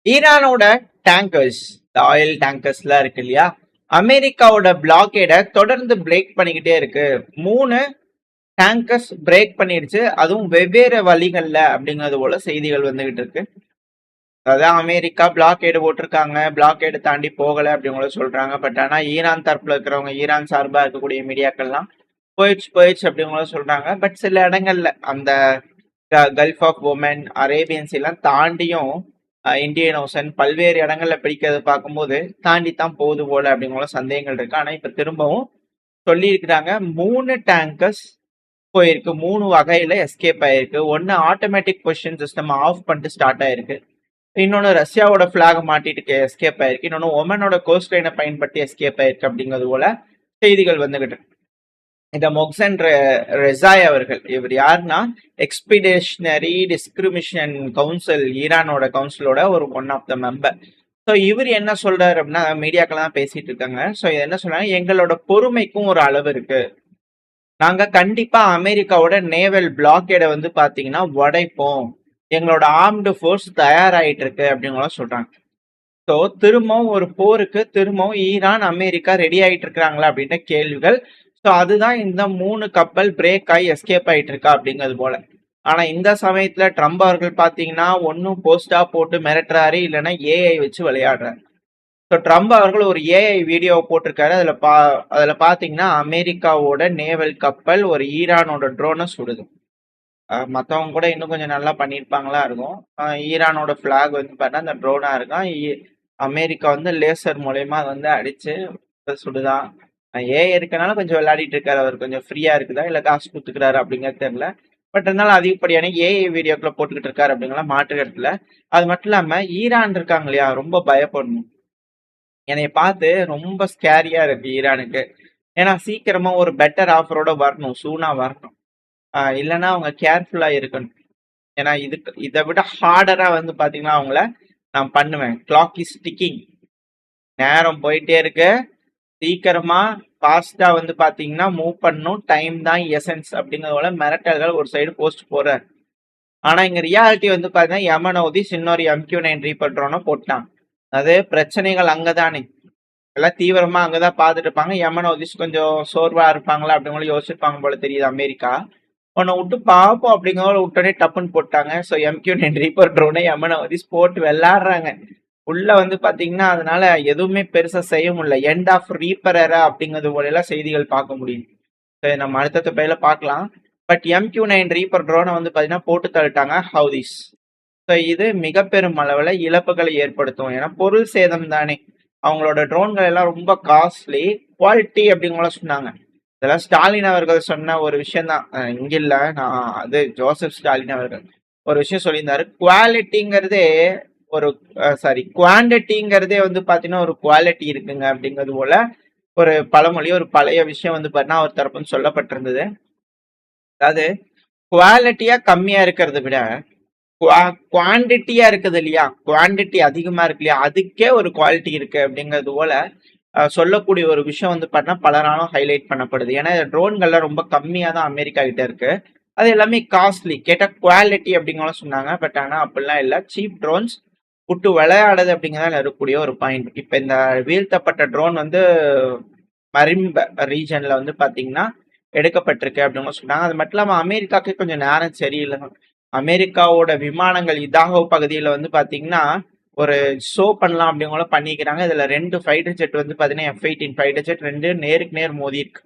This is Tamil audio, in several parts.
ஈரானோட டேங்கர்ஸ், ஆயில் டேங்கர்ஸ்லாம் இருக்கு இல்லையா, அமெரிக்காவோட பிளாக்கேட தொடர்ந்து பிரேக் பண்ணிக்கிட்டே இருக்கு. 3 டேங்கர்ஸ் பிரேக் பண்ணிடுச்சு, அதுவும் வெவ்வேறு வழிகள்ல அப்படிங்கிறது போல செய்திகள் வந்துகிட்டு இருக்கு. அதான் அமெரிக்கா பிளாக்கேடு போட்டிருக்காங்க, பிளாக்கேடு தாண்டி போகல அப்படிங்கிற சொல்றாங்க. பட் ஆனா ஈரான் தரப்புல இருக்கிறவங்க, ஈரான் சார்பா இருக்கக்கூடிய மீடியாக்கள்லாம் போயிடுச்சு அப்படிங்கிற சொல்றாங்க. பட் சில இடங்கள்ல அந்த கல்ஃப் ஆஃப் ஒமன், அரேபியன்ஸ் எல்லாம் தாண்டியும் இந்தியன் ஓசன் பல்வேறு இடங்கள்ல பிடிக்கிறத பார்க்கும்போது தாண்டி தான் போகுது போல அப்படிங்கிற சந்தேகங்கள் இருக்கு. ஆனா இப்ப திரும்பவும் சொல்லி இருக்கிறாங்க 3 டேங்கர்ஸ் போயிருக்கு, 3 வகையில எஸ்கேப் ஆயிருக்கு. ஒன்னு ஆட்டோமேட்டிக் பொசிஷன் சிஸ்டம் ஆஃப் பண்ணிட்டு ஸ்டார்ட் ஆயிருக்கு, இன்னொன்னு ரஷ்யாவோட பிளாக் மாட்டிட்டு எஸ்கேப் ஆயிருக்கு, இன்னொன்னு ஒமனோட கோஸ்ட் லைனை பயன்படுத்தி எஸ்கேப் ஆயிருக்கு அப்படிங்கிறது போல செய்திகள் வந்துகிட்டு. இந்த மொக்சன் ரெசாய் அவர்கள், இவர் யாருன்னா எக்ஸ்பிடேஷனரி டிஸ்கிரிமினேஷன் கவுன்சில், ஈரானோட கவுன்சிலோட ஒரு one of the member. So இவர் என்ன சொல்றாரு அப்படின்னா, மீடியாக்கெல்லாம் பேசிட்டு இருக்காங்க. ஸோ என்ன சொல்றாங்க, எங்களோட பொறுமைக்கும் ஒரு அளவு இருக்கு, நாங்க கண்டிப்பா அமெரிக்காவோட நேவல் பிளாக்கேட வந்து பாத்தீங்கன்னா உடைப்போம், எங்களோட ஆர்ம்டு ஃபோர்ஸ் தயாராயிட்டு இருக்கு அப்படிங்கிற சொல்றாங்க. ஸோ திரும்பவும் ஒரு போருக்கு திரும்பவும் ஈரான் அமெரிக்கா ரெடி ஆயிட்டு இருக்கிறாங்களா அப்படின்ற கேள்விகள். ஸோ அதுதான் இந்த 3 கப்பல் பிரேக் ஆகி எஸ்கேப் ஆயிட்டு இருக்கா அப்படிங்கிறது போல. ஆனா இந்த சமயத்துல ட்ரம்ப் அவர்கள் பாத்தீங்கன்னா ஒன்னும் போஸ்டா போட்டு மிரட்டுறாரு, இல்லைன்னா ஏஐ வச்சு விளையாடுறாரு. ஸோ ட்ரம்ப் அவர்கள் ஒரு ஏஐ வீடியோ போட்டிருக்காரு. அதுல பாத்தீங்கன்னா அமெரிக்காவோட நேவல் கப்பல் ஒரு ஈரானோட ட்ரோனை சுடுது. மற்றவங்க கூட இன்னும் கொஞ்சம் நல்லா பண்ணியிருப்பாங்களா இருக்கும். ஈரானோட ஃபிளாக் வந்து பார்த்தா அந்த ட்ரோனா இருக்கும். அமெரிக்கா வந்து லேசர் மூலயமா வந்து அடிச்சு சுடுதான். ஏஐ இருக்கனால கொஞ்சம் விளையாடிட்டு இருக்காரு, அவர் கொஞ்சம் ஃப்ரீயா இருக்குதா இல்ல காசு கொடுத்துக்கிறாரு அப்படிங்கிறது தெரியல. பட் இருந்தாலும் அதிகப்படியான ஏஐ வீடியோக்களை போட்டுக்கிட்டு இருக்காரு அப்படிங்கிற மாற்று இடத்துல. அது மட்டும் இல்லாம ஈரான் இருக்காங்க இல்லையா, ரொம்ப பயப்படணும். என்னைய பார்த்து ரொம்ப ஸ்கேரியா இருக்கு ஈரானுக்கு. ஏன்னா சீக்கிரமா ஒரு பெட்டர் ஆஃபரோட வரணும், சூனா வரணும். இல்லைன்னா அவங்க கேர்ஃபுல்லா இருக்கணும். ஏன்னா இதுக்கு இதை விட ஹார்டரா வந்து பாத்தீங்கன்னா அவங்கள நான் பண்ணுவேன். கிளாக் இஸ் டிக்கிங், நேரம் போயிட்டே இருக்கு, சீக்கிரமா ஃபாஸ்டா வந்து பாத்தீங்கன்னா மூவ் பண்ணணும், டைம் தான் எசன்ஸ் அப்படிங்கிறத மிரட்டல்கள் ஒரு சைடு போஸ்ட் போறாரு. ஆனா இங்க ரியாலிட்டி வந்து பாத்தீங்கன்னா யமனோதி இன்னொரு MQ-9 ரீபட்ரோன போட்டான். அது பிரச்சனைகள் அங்கதானே, எல்லாம் தீவிரமா அங்கதான் பாத்துட்டு இருப்பாங்க. யமனோதிஸ் கொஞ்சம் சோர்வா இருப்பாங்களா அப்படிங்களும் யோசிச்சிருப்பாங்க போல தெரியுது அமெரிக்கா. உன்னை விட்டு பார்ப்போம் அப்படிங்கிறத விட்டோடனே டப்புன்னு போட்டாங்க. ஸோ MQ-9 ரீப்பர் ட்ரோனை யமனோதிஸ் போட்டு விளாடுறாங்க உள்ள வந்து பாத்தீங்கன்னா. அதனால எதுவுமே பெருசா செய்ய முடியல. எண்ட் ஆஃப் ரீப்பர் எரா அப்படிங்கிறது போல எல்லாம் செய்திகள் பார்க்க முடியும். நம்ம அடுத்த பையில பார்க்கலாம். பட் MQ-9 ரீப்பர் ட்ரோனை வந்து பாத்தீங்கன்னா போட்டு தள்ளிட்டாங்க ஹவுதிஸ். ஸோ இது மிக பெரும் அளவுல இழப்புகளை ஏற்படுத்தும். ஏன்னா பொருள் சேதம் தானே. அவங்களோட ட்ரோன்கள் எல்லாம் ரொம்ப காஸ்ட்லி, குவாலிட்டி அப்படிங்கிற சொன்னாங்க. இதெல்லாம் ஸ்டாலின் அவர்கள் சொன்ன ஒரு விஷயம் தான், இங்க இல்ல, நான் அது ஜோசப் ஸ்டாலின் அவர்கள் ஒரு விஷயம் சொல்லியிருந்தாரு. குவாலிட்டிங்கிறதே ஒரு சாரி குவான்டிட்டிங்கிறதே வந்து பாத்தீங்கன்னா ஒரு குவாலிட்டி இருக்குங்க அப்படிங்கிறது போல ஒரு பழமொழி, ஒரு பழைய விஷயம் வந்து பாத்தீங்கன்னா அவர் தரப்புன்னு சொல்லப்பட்டிருந்தது. அதாவது குவாலிட்டியா கம்மியா இருக்கிறத விட குவான்டிட்டியா இருக்குது இல்லையா, குவான்டிட்டி அதிகமா இருக்கு இல்லையா, அதுக்கே ஒரு குவாலிட்டி இருக்கு அப்படிங்கிறது போல சொல்லக்கூடிய ஒரு விஷயம் வந்து பார்த்தீங்கன்னா பலராலும் ஹைலைட் பண்ணப்படுது. ஏன்னா ட்ரோன்கள்லாம் ரொம்ப கம்மியா தான் அமெரிக்கா கிட்ட இருக்கு, அது எல்லாமே காஸ்ட்லி. கேட்டா குவாலிட்டி அப்படிங்கிற சொன்னாங்க. பட் ஆனா அப்படிலாம் இல்லை, சீப் ட்ரோன்ஸ் விட்டு விளையாடுது அப்படிங்கிறதால இருக்கக்கூடிய ஒரு பாயிண்ட். இப்ப இந்த வீழ்த்தப்பட்ட ட்ரோன் வந்து மரிம்ப ரீஜன்ல வந்து பாத்தீங்கன்னா எடுக்கப்பட்டிருக்கு அப்படின்னு சொன்னாங்க. அது மட்டும் இல்லாம அமெரிக்காவுக்கு கொஞ்சம் நேரம் சரியில்லை. அமெரிக்காவோட விமானங்கள் இதாகோ பகுதியில வந்து பாத்தீங்கன்னா ஒரு ஷோ பண்ணலாம் அப்படிங்கிற பண்ணிக்கிறாங்க. இதுல 2 ஃபைட்டர் ஜெட் வந்து பாத்தீங்கன்னா F-18 ஃபைட்டர் ஜெட் 2 நேருக்கு நேர் மோதி இருக்கு.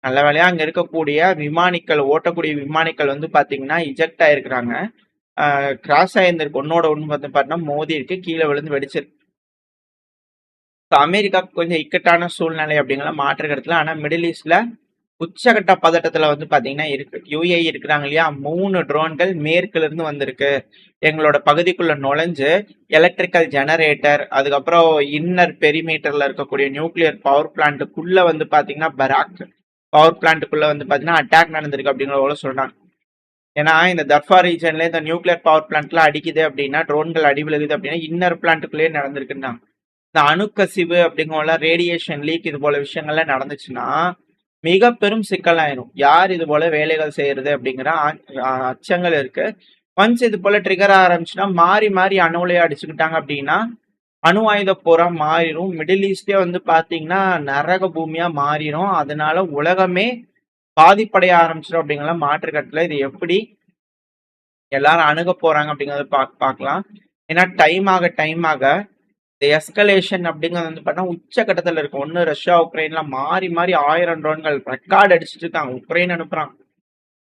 நல்ல வேலையா அங்க இருக்கக்கூடிய விமானிகள், ஓட்டக்கூடிய விமானிகள் வந்து பாத்தீங்கன்னா இஜெக்ட் ஆயிருக்கிறாங்க. கிராஸ் ஆயிருந்திருக்கு, ஒன்னோட ஒண்ணு வந்து பாத்தீங்கன்னா மோதி இருக்கு, கீழே விழுந்து வெடிச்சிருக்கு. அமெரிக்காவுக்கு கொஞ்சம் இக்கட்டான சூழ்நிலை அப்படிங்கிற மாற்று கருத்துல. ஆனா மிடில் ஈஸ்ட்ல உச்சகட்ட பதட்டத்துல வந்து பாத்தீங்கன்னா இருக்கு. UAE இருக்கிறாங்க இல்லையா, 3 ட்ரோன்கள் மேற்குல இருந்து வந்திருக்கு, எங்களோட பகுதிக்குள்ள நுழைஞ்சு எலக்ட்ரிக்கல் ஜெனரேட்டர், அதுக்கப்புறம் இன்னர் பெரிமீட்டர்ல இருக்கக்கூடிய நியூக்ளியர் பவர் பிளான்ட்டுக்குள்ள வந்து பாத்தீங்கன்னா பராக் பவர் பிளான்ட்டுக்குள்ள வந்து பாத்தீங்கன்னா அட்டாக் நடந்திருக்கு அப்படிங்கிற சொல்றாங்க. ஏன்னா இந்த தர்ஃபா ரீஜன்ல இந்த நியூக்ளியர் பவர் பிளான்ட்லாம் அடிக்குது அப்படின்னா, ட்ரோன்கள் அடி விழுகுது அப்படின்னா இன்னர் பிளான்ட்டுக்குள்ளேயே நடந்திருக்குன்னா, இந்த அணுக்கசிவு அப்படிங்கிற ரேடியேஷன் லீக் இது போல விஷயங்கள்லாம் நடந்துச்சுன்னா மிக பெரும் சிக்கலாயிரும். யார் இது போல வேலைகள் செய்யறது அப்படிங்கிற அச்சங்கள் இருக்கு. ஒன்ஸ் இது போல ட்ரிகர் ஆரம்பிச்சுன்னா மாறி மாறி அணு உலையை அடிச்சுக்கிட்டாங்க அப்படின்னா அணு ஆயுத போரா மாறிடும். மிடில் ஈஸ்டே வந்து பாத்தீங்கன்னா நரக பூமியா மாறிடும். அதனால உலகமே பாதிப்படைய ஆரம்பிச்சிடும் அப்படிங்கிற மாற்று கருத்துல இது எப்படி எல்லாரும் அணுக போறாங்க அப்படிங்கறத பார்க்கலாம். ஏன்னா டைம் ஆக இந்த எஸ்கலேஷன் அப்படிங்கிறது வந்து பார்த்தா உச்சகட்டத்துல இருக்கு. ஒன்னு ரஷ்யா உக்ரைன்ல மாறி மாறி 1000 ட்ரோன்கள் ரெக்கார்ட் அடிச்சிட்டு இருக்காங்க. உக்ரைன் அனுப்புறாங்க,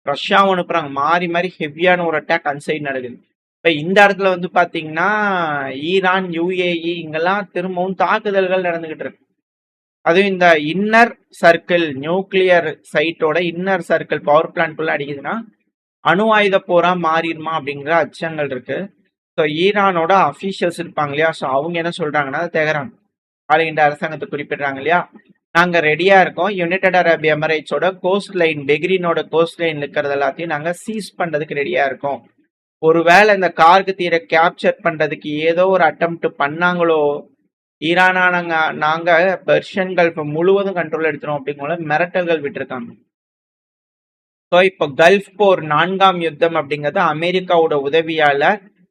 ரஷ்யாவும் அனுப்புறாங்க. மாறி மாறி ஹெவியான ஒரு அட்டாக் அன்சைட் நடக்குது. இப்ப இந்த இடத்துல வந்து பாத்தீங்கன்னா ஈரான், யுஏஇ இங்கெல்லாம் திரும்பவும் தாக்குதல்கள் நடந்துகிட்டு இருக்கு. அதுவும் இந்த இன்னர் சர்க்கிள் நியூக்ளியர் சைட்டோட இன்னர் சர்க்கிள் பவர் பிளான்ட்குள்ள அடிக்குதுன்னா அணு ஆயுத போரா மாறிடுமா அப்படிங்கிற அச்சங்கள் இருக்கு. ஸோ ஈரானோட அஃபீஷியல்ஸ் இருப்பாங்க இல்லையா, ஸோ அவங்க என்ன சொல்றாங்கன்னா தெஹரான் இந்த அரசாங்கத்தை குறிப்பிடுறாங்க இல்லையா, நாங்க ரெடியா இருக்கோம். யுனைடெட் அரப் எமிரேட்ஸோட கோஸ்ட் லைன், பெக்ரீனோட கோஸ்ட் லைன் இருக்கிறது எல்லாத்தையும் நாங்க சீஸ் பண்றதுக்கு ரெடியா இருக்கோம். ஒருவேளை இந்த கார்கு தீரை கேப்சர் பண்றதுக்கு ஏதோ ஒரு அட்டெம்ப்ட் பண்ணாங்களோ, ஈரானா நாங்க பெர்ஷியன் கல்ஃப் முழுவதும் கண்ட்ரோல் எடுத்துரும் அப்படிங்கிற மிரட்டல்கள் விட்டுருக்காங்க. ஸோ இப்போ கல்ஃப் போர் 4ஆம் யுத்தம் அப்படிங்கிறது அமெரிக்காவோட உதவியால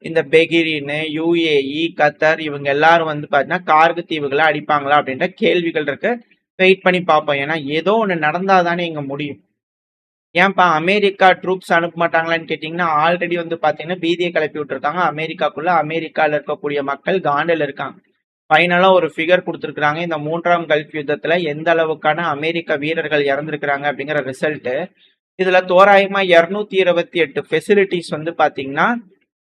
இந்த பெகிரின், யுஏஇ, கத்தார் இவங்க எல்லாரும் வந்து பார்த்தீங்கன்னா கார்கு தீவுகளை அடிப்பாங்களா அப்படின்ற கேள்விகள் இருக்கு. வெயிட் பண்ணி பார்ப்போம். ஏன்னா ஏதோ ஒன்று நடந்தாதானே இங்க முடியும். ஏன்பா அமெரிக்கா ட்ரூப்ஸ் அனுப்ப மாட்டாங்களான்னு கேட்டீங்கன்னா ஆல்ரெடி வந்து பாத்தீங்கன்னா பீதியை கிளப்பி விட்டுருக்காங்க அமெரிக்காக்குள்ள. அமெரிக்கால இருக்கக்கூடிய மக்கள் காண்டில் இருக்காங்க. ஃபைனலா ஒரு ஃபிகர் கொடுத்துருக்காங்க. இந்த 3ஆம் கல்ஃப் யுத்தத்துல எந்த அளவுக்கான அமெரிக்க வீரர்கள் இறந்துருக்கிறாங்க அப்படிங்கிற ரிசல்ட். இதுல தோராயமா 228 ஃபெசிலிட்டிஸ் வந்து பாத்தீங்கன்னா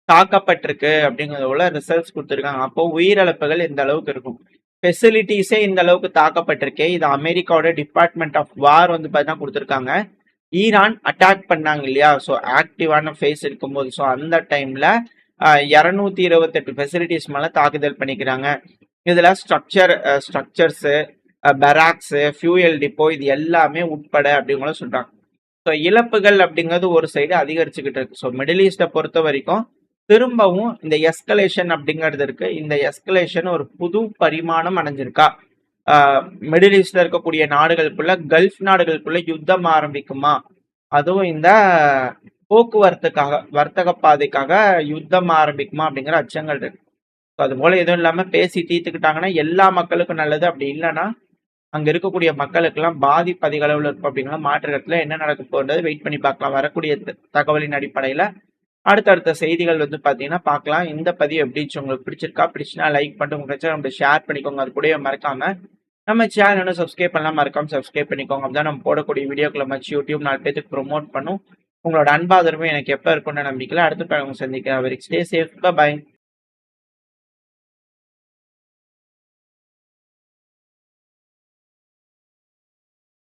தாக்கப்பட்டிருக்கு அப்படிங்கிறது போல ரிசல்ட்ஸ் கொடுத்துருக்காங்க. அப்போ உயிரிழப்புகள் எந்த அளவுக்கு இருக்கும், ஃபெசிலிட்டிஸே இந்த அளவுக்கு தாக்கப்பட்டிருக்கே. இது அமெரிக்காவோட டிபார்ட்மெண்ட் ஆஃப் வார் வந்து பார்த்தீங்கன்னா கொடுத்துருக்காங்க. ஈரான் அட்டாக் பண்ணாங்க இல்லையா, ஸோ ஆக்டிவான ஃபேஸ் இருக்கும்போது ஸோ அந்த டைம்ல 228 ஃபெசிலிட்டிஸ் மேல தாக்குதல் பண்ணிக்கிறாங்க. இதுல ஸ்ட்ரக்சர்ஸு, பெராக்ஸு, ஃபியூயல் டிப்போ இது எல்லாமே உட்பட அப்படிங்கிற சொல்றாங்க. ஸோ இழப்புகள் அப்படிங்கிறது ஒரு சைடு அதிகரிச்சுக்கிட்டு இருக்கு. ஸோ மிடில் ஈஸ்டை பொறுத்த வரைக்கும் திரும்பவும் இந்த எஸ்கலேஷன் அப்படிங்கிறது இருக்கு. இந்த எஸ்கலேஷன் ஒரு புது பரிமாணம் அடைஞ்சிருக்கா, மிடில் ஈஸ்ட்ல இருக்கக்கூடிய நாடுகளுக்குள்ள, கல்ஃப் நாடுகளுக்குள்ள யுத்தம் ஆரம்பிக்குமா, அதுவும் இந்த போக்குவரத்துக்காக, வர்த்தக பாதைக்காக யுத்தம் ஆரம்பிக்குமா அப்படிங்கிற அச்சங்கள் இருக்கு. அது போல எதுவும் இல்லாம பேசி தீர்த்துக்கிட்டாங்கன்னா எல்லா மக்களுக்கும் நல்லது. அப்படி இல்லைன்னா அங்க இருக்கக்கூடிய மக்களுக்கு எல்லாம் பாதிப்பு அதிக அளவில் இருக்கும் அப்படிங்கிற மாற்றத்துல என்ன நடக்க போன்றது வெயிட் பண்ணி பார்க்கலாம். வரக்கூடிய தகவலின் அடிப்படையில அடுத்தடுத்த செய்திகள் வந்து பாத்தீங்கன்னா பார்க்கலாம். இந்த பதிவு எப்படி உங்களுக்கு பிடிச்சிருக்கா, பிடிச்சுன்னா லைக் பண்ணிட்டு உங்க நம்ம ஷேர் பண்ணிக்கோங்க. அது கூட மறக்காம நம்ம சேனல் சப்ஸ்கிரைப் பண்ணலாம், மறக்காம சப்ஸ்கிரைப் பண்ணிக்கோங்க. அப்பதான் நம்ம போடக்கூடிய வீடியோக்களை மச்சு யூடியூப் 4 பேருக்கு ப்ரொமோட் பண்ணும். உங்களோட அன்பாதரவும் எனக்கு எப்ப இருக்கும்னு நம்பிக்கையில அடுத்த சந்திக்கிறேன். Stay safe, by.